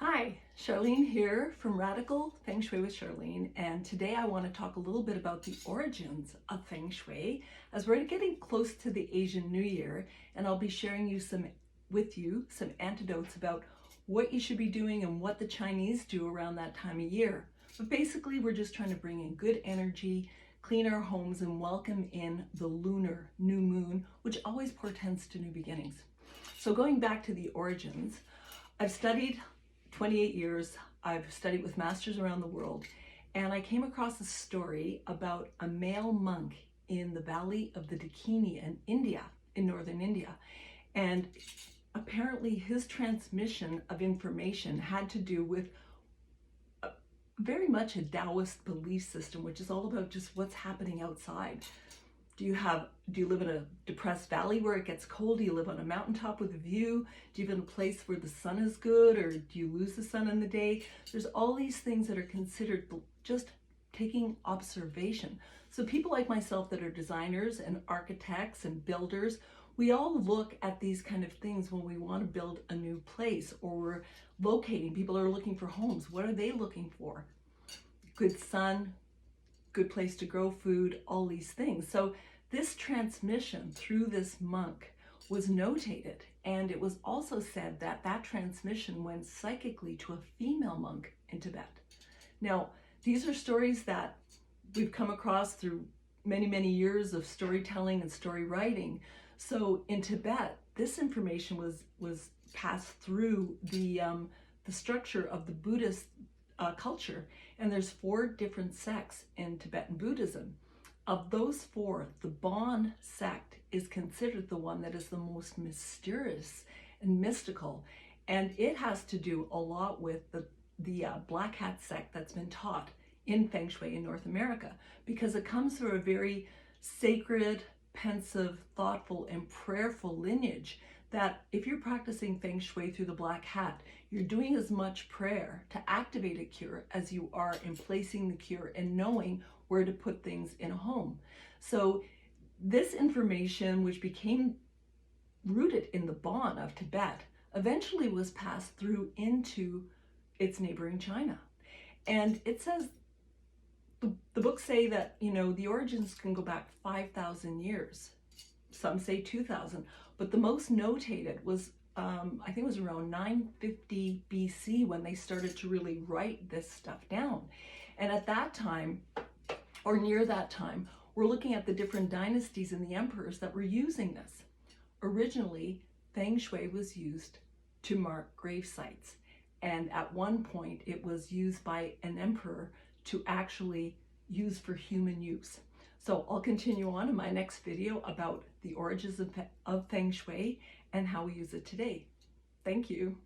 Hi, Charlene here from Radical Feng Shui with Charlene, and today I want to talk a little bit about the origins of Feng Shui as we're getting close to the Asian New Year, and I'll be sharing with you some antidotes about what you should be doing and what the Chinese do around that time of year. But basically, we're just trying to bring in good energy, clean our homes, and welcome in the lunar new moon, which always portends to new beginnings. So going back to the origins, I've studied 28 years, I've studied with masters around the world, and I came across a story about a male monk in the valley of the Dakini in India, in northern India. And apparently his transmission of information had to do with very much a Taoist belief system, which is all about just what's happening outside. Do you live in a depressed valley where it gets cold? Do you live on a mountaintop with a view? Do you live in a place where the sun is good, or do you lose the sun in the day? There's all these things that are considered just taking observation. So people like myself that are designers and architects and builders, we all look at these kind of things when we want to build a new place, or we're locating. People are looking for homes. What are they looking for? Good sun, good place to grow food, all these things. So this transmission through this monk was notated, and it was also said that that transmission went psychically to a female monk in Tibet. Now, these are stories that we've come across through many, many years of storytelling and story writing. So in Tibet, this information was passed through the structure of the Buddhist culture, and there's 4 different sects in Tibetan Buddhism. Of those 4, the Bon sect is considered the one that is the most mysterious and mystical, and it has to do a lot with the Black Hat sect that's been taught in Feng Shui in North America, because it comes through a very sacred, pensive, thoughtful, and prayerful lineage that if you're practicing Feng Shui through the Black Hat, you're doing as much prayer to activate a cure as you are in placing the cure and knowing where to put things in a home. So this information, which became rooted in the Bon of Tibet, eventually was passed through into its neighboring China. And it says, the books say that, the origins can go back 5,000 years. Some say 2,000, but the most notated was, I think it was around 950 BC when they started to really write this stuff down. And at that time, or near that time, we're looking at the different dynasties and the emperors that were using this. Originally, Feng Shui was used to mark grave sites. And at one point, it was used by an emperor to actually use for human use. So I'll continue on in my next video about the origins of Feng Shui and how we use it today. Thank you.